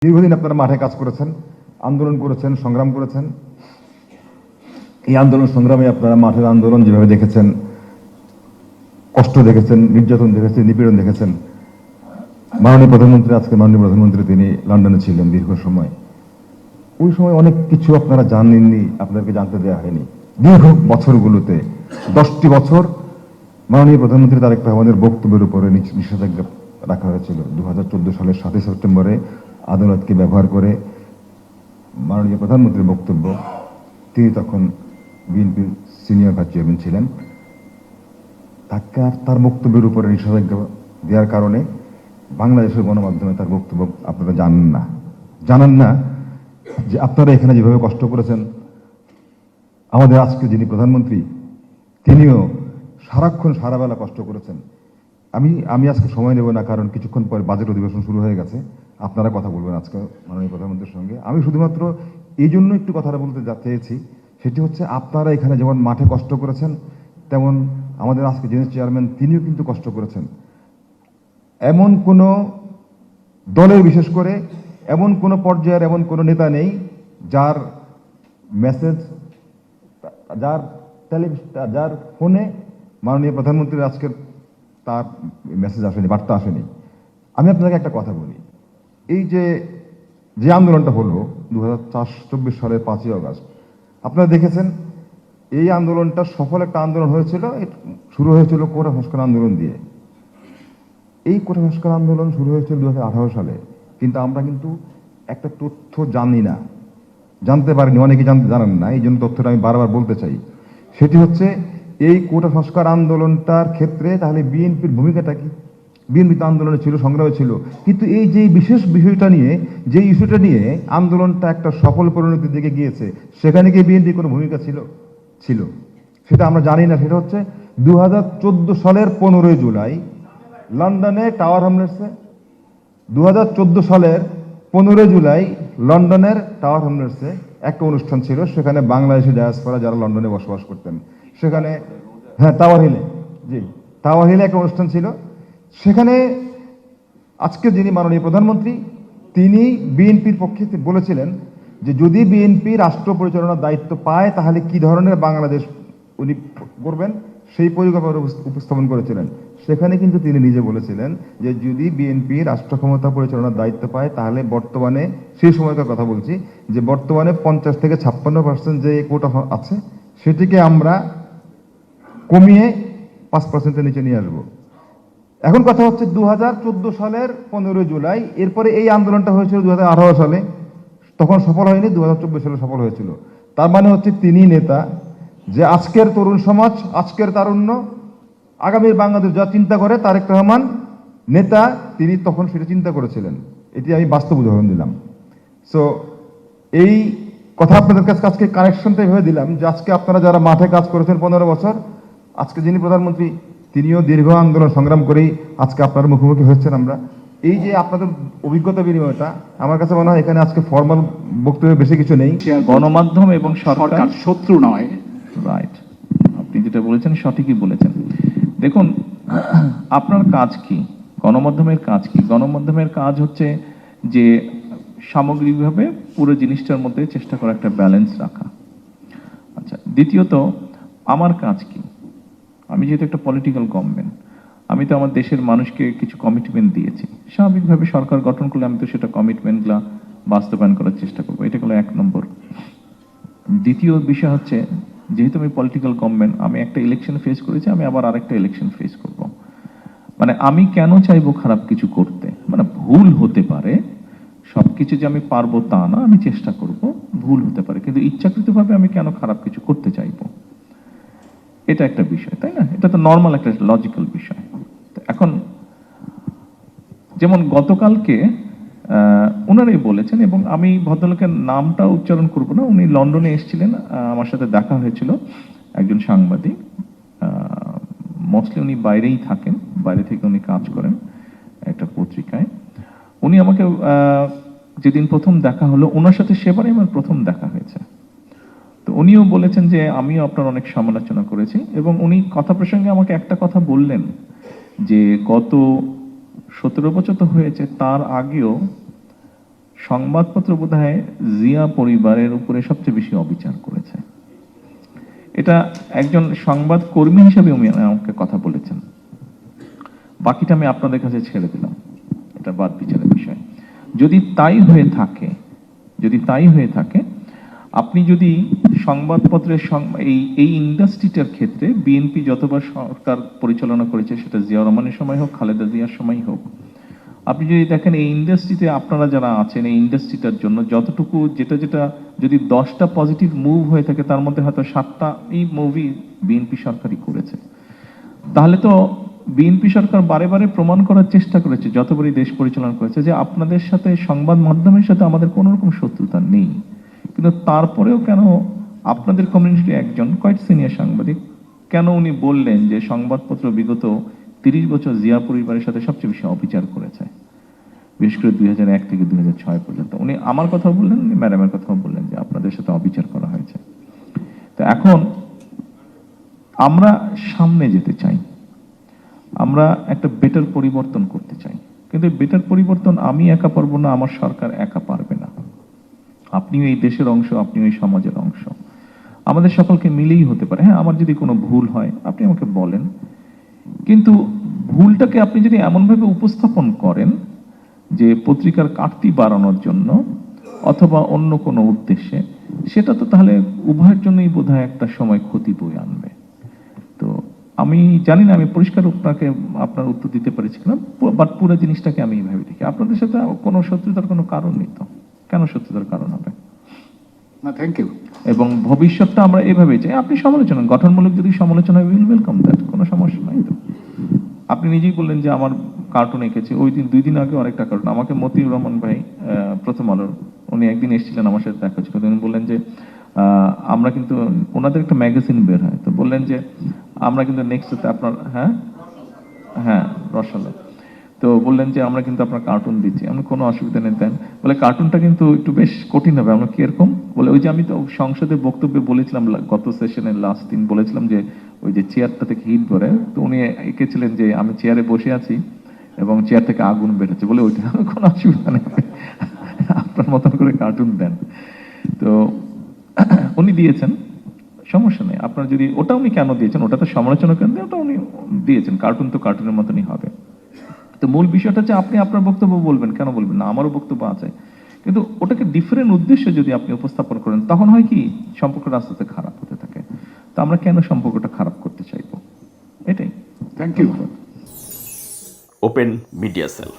দীর্ঘদিন আপনারা মাঠে কাজ করেছেন, আন্দোলন করেছেন, সংগ্রাম করেছেন। এই আন্দোলন সংগ্রামে আপনারা মাঠের আন্দোলন যেভাবে দেখেছেন, কষ্ট দেখেছেন, নির্যাতন দেখেছেন, নিপীড়ন দেখেছেন। মাননীয় প্রধানমন্ত্রী তিনি লন্ডনে ছিলেন দীর্ঘ সময়। ওই সময় অনেক কিছু আপনারা জানেননি, আপনাদেরকে জানতে দেওয়া হয়নি। দীর্ঘ বছরগুলোতে 10টি বছর মাননীয় প্রধানমন্ত্রী তারেক রহমানের বক্তব্যের উপরে নিষেধাজ্ঞা রাখা হয়েছিল। 2014 সালের 7 সেপ্টেম্বরে আদালতকে ব্যবহার করে মাননীয় প্রধানমন্ত্রীর বক্তব্য, তিনি তখন বিএনপির সিনিয়র ভাইস চেয়ারম্যান ছিলেন, তার বক্তব্যের উপরে নিষেধাজ্ঞা দেওয়ার কারণে বাংলাদেশের গণমাধ্যমে তার বক্তব্য আপনারা জানান না যে আপনারা এখানে যেভাবে কষ্ট করেছেন, আমাদের আজকে যিনি প্রধানমন্ত্রী তিনিও সারাক্ষণ সারাবেলা কষ্ট করেছেন। আমি আজকে সময় নেব না, কারণ কিছুক্ষণ পরে বাজেট অধিবেশন শুরু হয়ে গেছে। আপনারা কথা বলবেন আজকে মাননীয় প্রধানমন্ত্রীর সঙ্গে। আমি শুধুমাত্র এই জন্য একটু কথাটা বলতে চেয়েছি, সেটি হচ্ছে আপনারা এখানে যেমন মাঠে কষ্ট করেছেন, তেমন আমাদের আজকে যিনি চেয়ারম্যান তিনিও কিন্তু কষ্ট করেছেন। এমন কোনো দলের, বিশেষ করে এমন কোনো পর্যায়ের এমন কোনো নেতা নেই যার মেসেজ, যার ফোনে মাননীয় প্রধানমন্ত্রীর আজকের তার মেসেজ আসেনি, বার্তা আসেনি। আমি আপনাকে একটা কথা বলি, এই যে আন্দোলনটা হলো 2024 সালের 5ই আগস্ট, আপনারা দেখেছেন এই আন্দোলনটা সফল একটা আন্দোলন হয়েছিল। শুরু হয়েছিল কোটা সংস্কার আন্দোলন দিয়ে। এই কোটা সংস্কার আন্দোলন শুরু হয়েছিল 2018 সালে, কিন্তু আমরা কিন্তু একটা তথ্য জানতে পারিনি, অনেকে জানেন না, এই জন্য তথ্যটা আমি বারবার বলতে চাই। সেটি হচ্ছে এই কোটা সংস্কার আন্দোলনটার ক্ষেত্রে তাহলে বিএনপির ভূমিকাটা কি? বিএনপি তো আন্দোলনে ছিল, সংগ্রামে ছিল, কিন্তু এই যে বিশেষ বিষয়টা নিয়ে, যে ইস্যুটা নিয়ে আন্দোলনটা একটা সফল পরিণতির দিকে গিয়েছে, সেখানে কি বিএনপির কোনো ভূমিকা ছিল? সেটা আমরা জানি না। সেটা হচ্ছে 2014 সালের 15ই জুলাই লন্ডনে টাওয়ার হ্যামলেটসে, 2014 সালের 15 জুলাই লন্ডনের টাওয়ার হ্যামলেটসে একটা অনুষ্ঠান ছিল। সেখানে বাংলাদেশি ডায়াসপোরা যারা লন্ডনে বসবাস করতেন, সেখানে, হ্যাঁ, টাওয়ার হিলে একটা অনুষ্ঠান ছিল। সেখানে আজকে যিনি মাননীয় প্রধানমন্ত্রী তিনি বিএনপির পক্ষে বলেছিলেন যে যদি বিএনপি রাষ্ট্র পরিচালনার দায়িত্ব পায় তাহলে কি ধরনের বাংলাদেশ উনি করবেন, সেই পরিকল্পনা উপস্থাপন করেছিলেন। সেখানে কিন্তু তিনি নিজে বলেছিলেন যে যদি বিএনপি রাষ্ট্র ক্ষমতা পরিচালনার দায়িত্ব পায় তাহলে বর্তমানে, সেই সময়কার কথা বলছি, যে বর্তমানে 50 থেকে 56% যে কোটা আছে সেটিকে আমরা কমিয়ে 5%-এর নিচে নিয়ে আসবো। এখন কথা হচ্ছে 2014 সালের 15 জুলাই, এরপরে এই আন্দোলনটা হয়েছিল 2018 সালে, তখন সফল হয়নি, 2024 সালে সফল হয়েছিল। তার মানে হচ্ছে তিনি নেতা যে আজকের তরুণ সমাজ, আজকের তারুণ্য, আগামীর বাংলাদেশ যা চিন্তা করে, তারেক রহমান নেতা, তিনি তখন সেটা চিন্তা করেছিলেন। এটি আমি বাস্তব উদাহরণ দিলাম। সো এই কথা আপনাদের কাছে আজকে কানেকশনটা এভাবে দিলাম যে আজকে আপনারা যারা মাঠে কাজ করেছেন 15 বছর, আজকে যিনি প্রধানমন্ত্রী তিনিও দীর্ঘ আন্দোলন সংগ্রাম করেই আজকে আপনারা মুখোমুখি হচ্ছেন। আমরা এই যে আপনাদের অভিজ্ঞতা বিনিময়টা, আমার কাছে মনে হয় এখানে আজকে ফর্মাল বক্তব্য বেশি কিছু নেই। গণমাধ্যম এবং সরকার শত্রু নয়। রাইট, আপনি যেটা বলেছেন সঠিকই বলেছেন। দেখুন, আপনার কাজ কি, গণমাধ্যমের কাজ কি? গণমাধ্যমের কাজ হচ্ছে যে সামগ্রিকভাবে পুরো জিনিসটার মধ্যে চেষ্টা করা, একটা ব্যালেন্স রাখা। আচ্ছা, দ্বিতীয়ত আমার কাজ কি? আমি যেহেতু একটা পলিটিক্যাল গভর্নমেন্ট, আমি তো আমার দেশের মানুষকে কিছু কমিটমেন্ট দিয়েছি। স্বাভাবিকভাবে সরকার গঠন করলে আমি তো সেটা কমিটমেন্টগুলা বাস্তবায়ন করার চেষ্টা করবো। এটা হলো 1 নম্বর। দ্বিতীয় বিষয় হচ্ছে, যেহেতু আমি পলিটিক্যাল গভর্নমেন্ট, আমি একটা ইলেকশন ফেস করেছি, আমি আবার আরেকটা ইলেকশন ফেস করব। মানে আমি কেন চাইবো খারাপ কিছু করতে? মানে ভুল হতে পারে, সবকিছু যে আমি পারবো তা না, আমি চেষ্টা করব, ভুল হতে পারে, কিন্তু ইচ্ছাকৃতভাবে আমি কেন খারাপ কিছু করতে চাইবো? এটা একটা বিষয়, তাই না? এটা তো নর্মাল একটা লজিক্যাল বিষয়। এখন যেমন গতকালকে ওনারাই বলেছেন, এবং আমি ভদ্রলোকের নামটা উচ্চারণ করব না, উনি লন্ডনে এসেছিলেন, আমার সাথে দেখা হয়েছিল, একজন সাংবাদিক, মোস্টলি উনি বাইরেই থাকেন, বাইরে থেকে উনি কাজ করেন একটা পত্রিকায়। উনি আমাকে যেদিন প্রথম দেখা হলো, ওনার সাথে সেবারে আমার প্রথম দেখা হয়েছে। তো উনিও বলেছেন যে আমিও আপনার অনেক সমালোচনা করেছি, এবং উনি কথা প্রসঙ্গে আমাকে একটা কথা বললেন যে গত 17 বছর তো হয়েছে, তার আগেও সংবাদপত্র বোধহয় জিয়া পরিবারের উপরে সবচেয়ে বেশি অবিচার করেছে। এটা একজন সংবাদ কর্মী হিসেবে উনি আমাকে কথা বলেছেন। বাকিটা আমি আপনাদের কাছে ছেড়ে দিলাম, এটা বাদ বিচারের বিষয়। যদি তাই হয়ে থাকে আপনি যদি সংবাদপত্রের এই ইন্ডাস্ট্রিটার ক্ষেত্রে বিএনপি যতবার সরকার পরিচালনা করেছে, সেটা জিয়া রহমানের সময় হোক, খালেদা জিয়ার সময় হোক, আপনি যদি দেখেন এই ইন্ডাস্ট্রিতে আপনারা যারা আছেন, এই ইন্ডাস্ট্রিটার জন্য যতটুকু যেটা যদি 10টা পজিটিভ মুভ হয়ে থাকে, তার মধ্যে হয়তো 7টা এই মুভি বিএনপি সরকারই করেছে। তাহলে তো বিএনপি সরকার বারে বারে প্রমাণ করার চেষ্টা করেছে, যতবারই দেশ পরিচালনা করেছে, যে আপনাদের সাথে, সংবাদ মাধ্যমের সাথে আমাদের কোনো রকম শত্রুতা নেই। কিন্তু তারপরেও কেন আপনাদের কমিউনিটির একজন কোয়াইট সিনিয়র সাংবাদিক, কেন উনি বললেন যে সংবাদপত্র বিগত 30 বছর জিয়া পরিবারের সাথে সবচেয়ে বেশি অবিচার করেছে, বিশেষ করে 2001 থেকে 2006 পর্যন্ত। উনি আমার কথা বললেন, উনি ম্যাডামের কথাও বললেন যে আপনাদের সাথে অবিচার করা হয়েছে। তো এখন আমরা সামনে যেতে চাই, আমরা একটা বেটার পরিবর্তন করতে চাই, কিন্তু বেটার পরিবর্তন আমি একা পারবো না, আমার সরকার একা পারবে না। আপনিও এই দেশের অংশ, আপনিও এই সমাজের অংশ, আমাদের সকলকে মিলেই হতে পারে। হ্যাঁ, আমার যদি কোনো ভুল হয় আপনি আমাকে বলেন, কিন্তু ভুলটাকে আপনি যদি এমনভাবে উপস্থাপন করেন যে পত্রিকার কাটতি বাড়ানোর জন্য অথবা অন্য কোনো উদ্দেশ্যে, সেটা তো তাহলে উভয়ের জন্যই বোধহয় একটা সময় ক্ষতি বয়ে আনবে। তো আমি জানি না আমি পরিষ্কার আপনাকে আপনার উত্তর দিতে পেরেছি কিনা, বাট পুরো জিনিসটাকে আমি এইভাবে দেখি। আপনাদের সাথে কোনো শত্রুতার কোনো কারণ নেই, তো কেন শত্রুতার কারণ হবে? না, থ্যাংক ইউ। এবং ভবিষ্যৎটা আমরা এভাবেই চাই। আপনি সমালোচনা, গঠনমূলক যদি সমালোচনা, উইল ওয়েলকাম দ্যাট, কোনো সমস্যা নাই তো। আপনি নিজেই বললেন যে আমার কার্টুন এঁকেছে, ওই দিন 2 দিন আগে আরেকটা কার্টুন আমাকে মতিউর রহমান ভাই, প্রথম আলোর, উনি একদিন এসেছিলেন আমার সাথে দেখা হচ্ছিল, উনি বললেন যে আমরা কিন্তু, ওনাদের একটা ম্যাগাজিন বের হয়, তো বললেন যে আমরা কিন্তু নেক্সট আপনার, হ্যাঁ রসালো, তো বললেন যে আমরা কিন্তু আপনার কার্টুন দিচ্ছি। আমরা কোনো অসুবিধা নেই দেন। বলে কার্টুনটা কিন্তু একটু বেশ কঠিন হবে। আমরা কিরকম? বলে ওই যে আমি তো সংসদে বক্তব্যে বলেছিলাম, গত সেশনের লাস্ট দিন বলেছিলাম যে ওই যে চেয়ারটা থেকে হিট করে, তো উনি এঁকেছিলেন যে আমি চেয়ারে বসে আছি এবং চেয়ার থেকে আগুন বেরোচ্ছে। বলে ওইটা কোনো অসুবিধা নেই, আপনার মতন করে কার্টুন দেন। তো উনি দিয়েছেন, সমস্যা নেই। আপনার যদি ওটা, উনি কেন দিয়েছেন, ওটা তো সমালোচনা কেন, ওটা উনি দিয়েছেন। কার্টুন তো কার্টুনের মতনই হবে। তো মূল বিষয়টা হচ্ছে আপনি আপনার বক্তব্য বলবেন, কেন বলবেন না? আমারও বক্তব্য আছে, কিন্তু ওটাকে ডিফারেন্ট উদ্দেশ্যে যদি আপনি উপস্থাপন করেন, তখন হয় কি সম্পর্কটা আস্তে আস্তে খারাপ হতে থাকে। তো আমরা কেন সম্পর্কটা খারাপ করতে চাইবো? এটাই। Thank you. Open media sell.